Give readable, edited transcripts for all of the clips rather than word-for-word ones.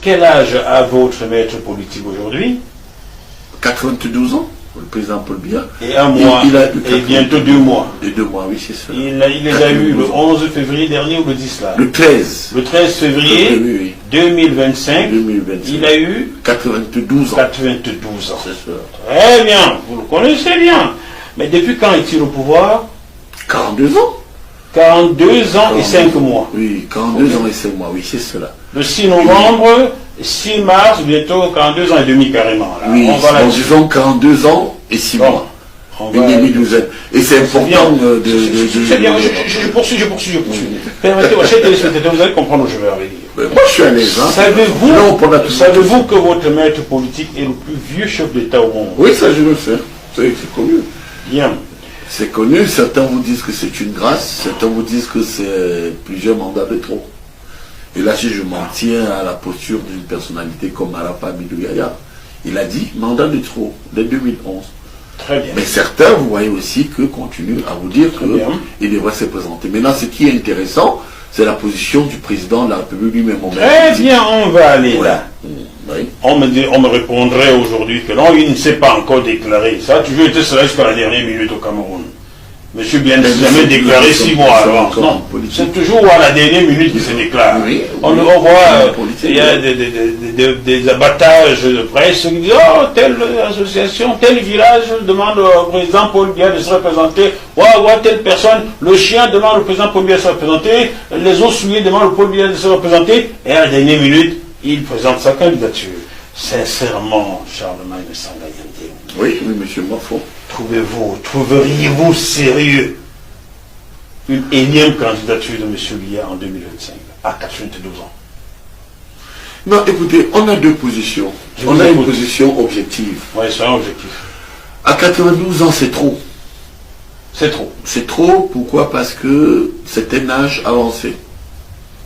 quel âge a votre maître politique aujourd'hui? 92 ans, le président Paul Biya. Et un mois, et bientôt 2 mois. Et 2 mois, oui, c'est ça. Il les a eu le 11 février dernier ou le 10 là? Le 13. Le 13 février 2025, il a eu 92 ans. 92 ans. C'est ça. Très bien, vous le connaissez bien. Mais depuis quand est-il au pouvoir? 42 ans. 42 ans et 5 mois. Oui, 42 ans et 5 mois, oui, c'est cela. Le 6 novembre, 6 mars, bientôt 42 ans et demi carrément. Là. Oui, on va disons 42 ans et 6 mois. Une demi-douzaine. Et c'est important de... C'est bien, je poursuis. Permettez-moi, chers téléspectateurs, vous allez comprendre où je vais arriver. Moi, je suis à l'aise. Hein. Savez-vous que votre maître politique est le plus vieux chef d'État au monde? Oui, ça je le sais. C'est connu. Bien. C'est connu. Certains vous disent que c'est une grâce. Certains vous disent que c'est plusieurs mandats de trop. Et là, si je m'en tiens à la posture d'une personnalité comme Arapa Midou Yaya, il a dit mandat de trop dès 2011. Très bien. Mais certains, vous voyez aussi, que continuent à vous dire qu'il devrait se présenter. Maintenant, ce qui est intéressant, c'est la position du président de la République lui-même. Très bien, on va aller là. Oui. On me répondrait aujourd'hui que non, il ne s'est pas encore déclaré. Ça a toujours été cela jusqu'à la dernière minute au Cameroun. Monsieur Bien n'a jamais déclaré 6 mois avant. Non, c'est toujours à la dernière minute qu'il se déclare. Oui, on voit, il y a des abattages de presse qui disent oh, telle association, tel village demande au président Paul Biya de se représenter. Telle personne, le chien demande au président Paul Biya de se représenter. Les os souillés demandent au Paul Biya de se représenter. Et à la dernière minute, il présente sa candidature. Sincèrement, Charlemagne Sangayande. Oui, monsieur Mafo. Trouveriez-vous sérieux une énième candidature de M. Biya en 2025 à 92 ans? Non, écoutez, on a deux positions. On a une position objective. Oui, c'est un objectif. À 92 ans, c'est trop. C'est trop. C'est trop, pourquoi? Parce que c'est un âge avancé.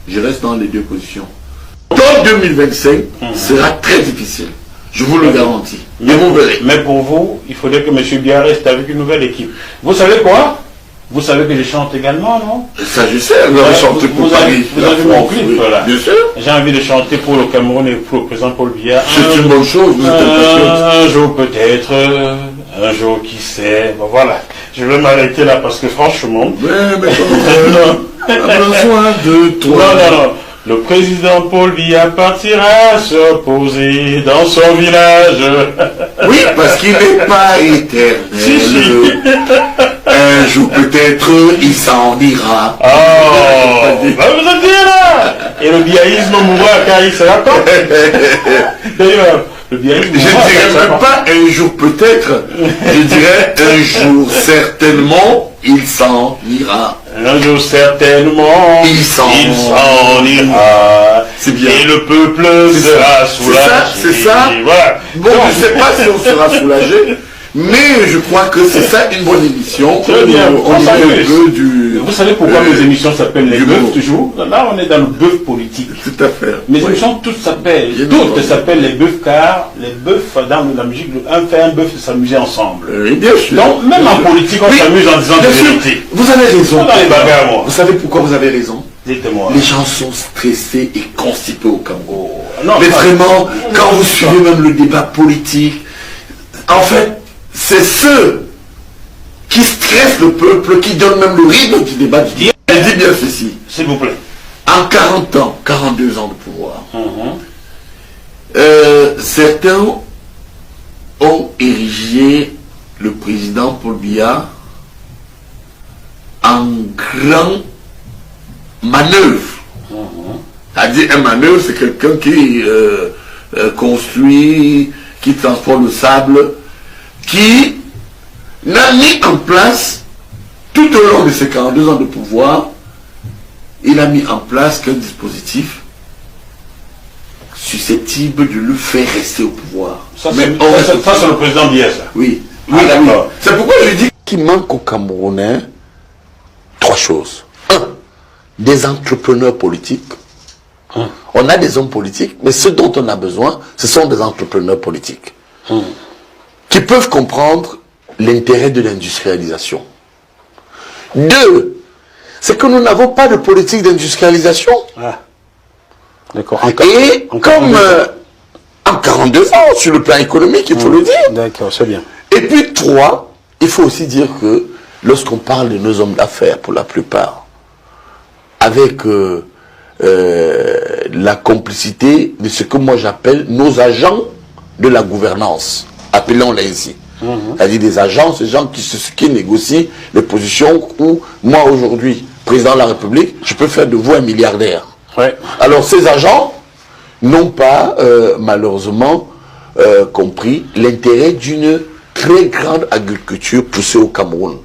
Je reste dans les deux positions. Dans 2025, sera très difficile. Je vous le garantis. Mais vous verrez. Mais pour vous, il faudrait que M. Biya reste avec une nouvelle équipe. Vous savez quoi? Vous savez que je chante également, non? Ça, je sais. Vous avez chanté pour Paris. Vous avez mon clip, là. Bien sûr. J'ai envie de chanter pour le Cameroun et pour le président Paul Biya. C'est une bonne chose. Vous êtes un jour peut-être, un jour qui sait. Bon, voilà. Je vais m'arrêter là parce que franchement... Mais on a besoin de toi. Non. Le président Paul Biya partira se poser dans son village. Oui, parce qu'il n'est pas éternel. Si. Un jour peut-être, il s'en ira. Oh, vous êtes bien là. Et le biaïsme mourra car il sera temps. D'ailleurs, le biaïsme mourra. Je ne dirais même pas un jour peut-être, je dirais un jour certainement, il s'en ira. Un jour certainement, il s'en ira. C'est bien. Et le peuple sera soulagé. C'est ça. Voilà. Bon, je ne sais pas si on sera soulagé, mais je crois que c'est ça une bonne émission. Très bien. Vous savez pourquoi mes émissions s'appellent les bœufs toujours? Là, on est dans le bœuf politique. Tout à fait. Mes émissions toutes s'appellent les bœufs car les bœufs, dans la musique, un fait un bœuf, c'est s'amuser ensemble. Oui, bien sûr. Donc, même en politique, on s'amuse en disant des vérités. Vous avez raison. Dans les bagarres, moi. Vous savez pourquoi vous avez raison? Dites-moi. Les gens sont stressés et constipés au Cameroun. Non, mais vraiment, quand vous suivez même le débat politique, en fait, c'est ceux qui stressent le peuple, qui donnent même le rythme du débat. Je dis bien ceci. S'il vous plaît. En 40 ans, 42 ans de pouvoir, certains ont érigé le président Paul Biya en grand manœuvre. C'est-à-dire, un manœuvre, c'est quelqu'un qui construit, qui transporte le sable, qui n'a mis en place, tout au long de ses 42 ans de pouvoir, il a mis en place qu'un dispositif susceptible de le faire rester au pouvoir. Ça, c'est le président Biya, ça. Oui. D'accord. C'est pourquoi je dis qu'il manque aux Camerounais 3 choses. 1. Des entrepreneurs politiques. On a des hommes politiques, mais ce dont on a besoin, ce sont des entrepreneurs politiques. Qui peuvent comprendre l'intérêt de l'industrialisation. 2. C'est que nous n'avons pas de politique d'industrialisation. D'accord. Et comme en 42 ans, sur le plan économique, il faut le dire. D'accord, c'est bien. Et puis 3, il faut aussi dire que lorsqu'on parle de nos hommes d'affaires, pour la plupart, avec la complicité de ce que moi j'appelle nos agents de la gouvernance, appelons-les ainsi. C'est-à-dire des agents, ces gens qui négocient les positions où moi aujourd'hui, président de la République, je peux faire de vous un milliardaire. Ouais. Alors ces agents n'ont pas malheureusement compris l'intérêt d'une très grande agriculture poussée au Cameroun.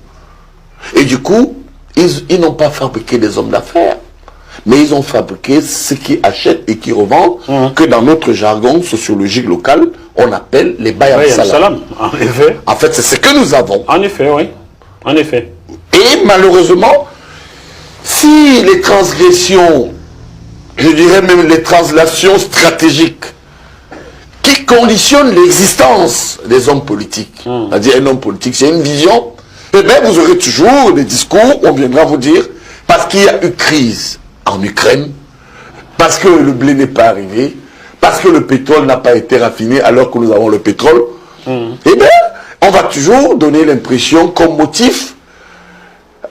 Et du coup, ils n'ont pas fabriqué des hommes d'affaires, mais ils ont fabriqué ce qui achètent et qui revendent, que dans notre jargon sociologique local, on appelle les bayam salam. En effet. En fait, c'est ce que nous avons. En effet, oui. En effet. Et malheureusement, si les transgressions, je dirais même les translations stratégiques, qui conditionnent l'existence des hommes politiques, c'est-à-dire un homme politique, c'est une vision, eh bien vous aurez toujours des discours où on viendra vous dire, parce qu'il y a eu crise en Ukraine, parce que le blé n'est pas arrivé, parce que le pétrole n'a pas été raffiné alors que nous avons le pétrole, eh bien, on va toujours donner l'impression comme motif,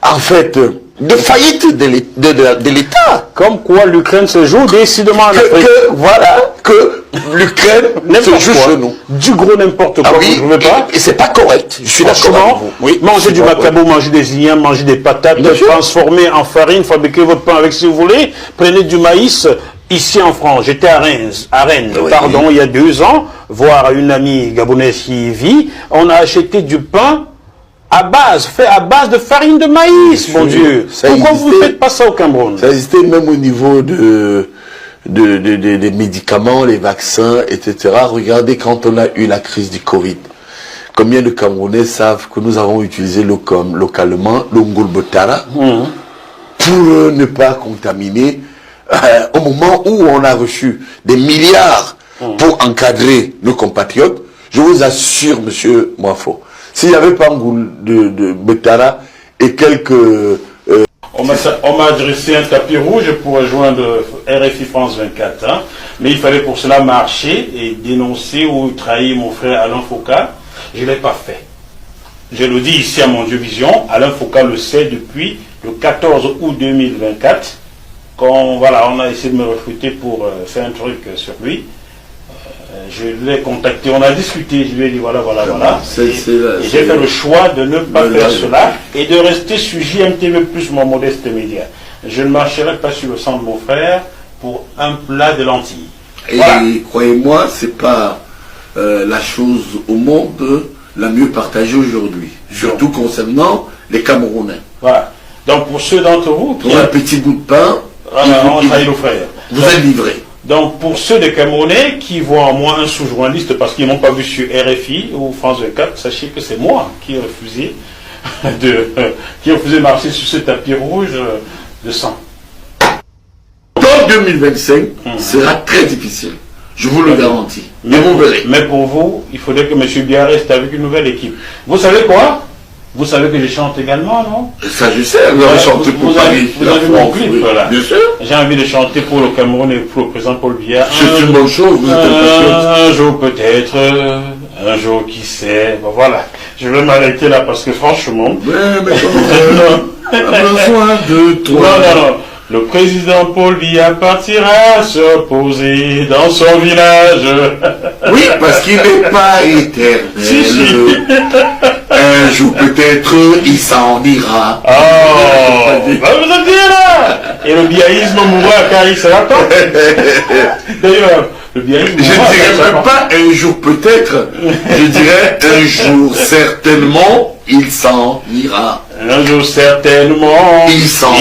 en fait, de faillite de l'État. Comme quoi l'Ukraine se joue décidément en Afrique. Que l'Ukraine se joue chez nous. Du gros n'importe quoi, oui, je ne veux pas. Et c'est pas correct. Je suis d'accord avec vous. Oui, manger du macabo, manger des liens, manger des patates, transformer en farine, fabriquer votre pain avec si vous voulez. Prenez du maïs. Ici en France, j'étais à Rennes, il y a 2 ans, voir une amie gabonaise qui y vit. On a acheté du pain fait à base de farine de maïs, mon Dieu. Pourquoi vous ne faites pas ça au Cameroun? Ça existait même au niveau des médicaments, les vaccins, etc. Regardez quand on a eu la crise du Covid. Combien de Camerounais savent que nous avons utilisé localement le ngulbotara pour ne pas contaminer au moment où on a reçu des milliards pour encadrer nos compatriotes. Je vous assure, monsieur Moafo, s'il n'y avait pas de Botara et quelques... On m'a adressé un tapis rouge pour rejoindre RFI France 24. Hein, mais il fallait pour cela marcher et dénoncer ou trahir mon frère Alain Foucault. Je ne l'ai pas fait. Je le dis ici à mon Dieu Vision. Alain Foucault le sait depuis le 14 août 2024. Quand on a essayé de me recruter pour faire un truc sur lui. Je l'ai contacté, on a discuté, je lui ai dit voilà. Et j'ai fait le choix de ne pas faire cela et de rester sur JMTV+, mon modeste média. Je ne marcherai pas sur le sang de mon frère pour un plat de lentilles. Et croyez-moi, c'est pas la chose au monde la mieux partagée aujourd'hui. Surtout concernant les Camerounais. Voilà. Donc pour ceux d'entre vous... Pour un petit bout de pain, on trahit nos frères. Vous êtes livrés. Donc, pour ceux des Camerounais qui voient en moi un sous-journaliste parce qu'ils n'ont pas vu sur RFI ou France 24, sachez que c'est moi qui ai refusé de marcher sur ce tapis rouge de sang. En 2025, sera très difficile. Je vous le garantis. Mais vous verrez. Mais pour vous, il faudrait que M. Biarra reste avec une nouvelle équipe. Vous savez quoi? Vous savez que je chante également, non? Ça, je sais. Vous avez chanté pour Paris. Vous avez mon clip, là. Bien sûr. J'ai envie de chanter pour le Cameroun et pour le président Paul Biya. C'est une bonne chose, vous êtes un jour peut-être, un jour qui sait. Bon, voilà. Je vais m'arrêter là parce que franchement... Mais on a besoin de toi. Non. Le président Paul Biya partira se poser dans son village. Oui, parce qu'il n'est pas éternel. Si. Un jour peut-être, il s'en ira. Oh, vous êtes bien là. Et le biaïsme mourra car il sera temps. D'ailleurs, le biaïsme je ne dirais même pas un jour peut-être, je dirais un jour certainement, il s'en ira. Un jour certainement, il s'en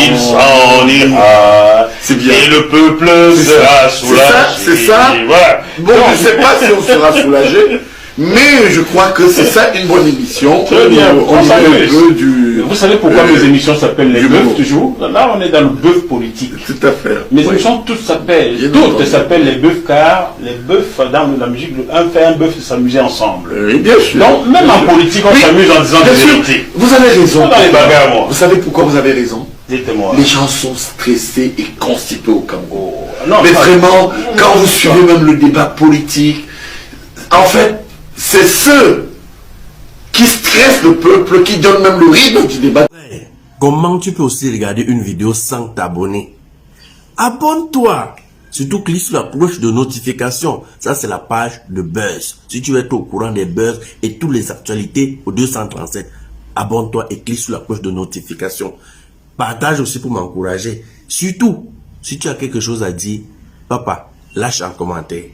ira. C'est bien. Et le peuple sera soulagé. C'est ça. Voilà. Bon, je ne sais pas si on sera soulagé, mais je crois que c'est ça une bonne émission. Très bien. Vous savez pourquoi mes émissions s'appellent les bœufs toujours? Là, on est dans le bœuf politique. Tout à fait. Mes émissions toutes s'appellent les bœufs car les bœufs dans la musique, un fait un bœuf, c'est s'amuser ensemble. Oui, bien sûr. Donc, même en politique, on s'amuse en disant des vérités. Vous avez raison. Dans les bagarres, moi. Vous savez pourquoi vous avez raison? Dites-moi. Les gens sont stressés et constipés au Cameroun. Non, mais pas- vraiment, quand vous suivez même le débat politique, en fait, c'est ceux qui stressent le peuple, qui donnent même le rythme du débat. Comment tu peux aussi regarder une vidéo sans t'abonner? Abonne-toi! Surtout clique sur la cloche de notification. Ça, c'est la page de Buzz. Si tu veux être au courant des buzz et toutes les actualités au 237, abonne-toi et clique sur la cloche de notification. Partage aussi pour m'encourager. Surtout, si tu as quelque chose à dire, papa, lâche un commentaire.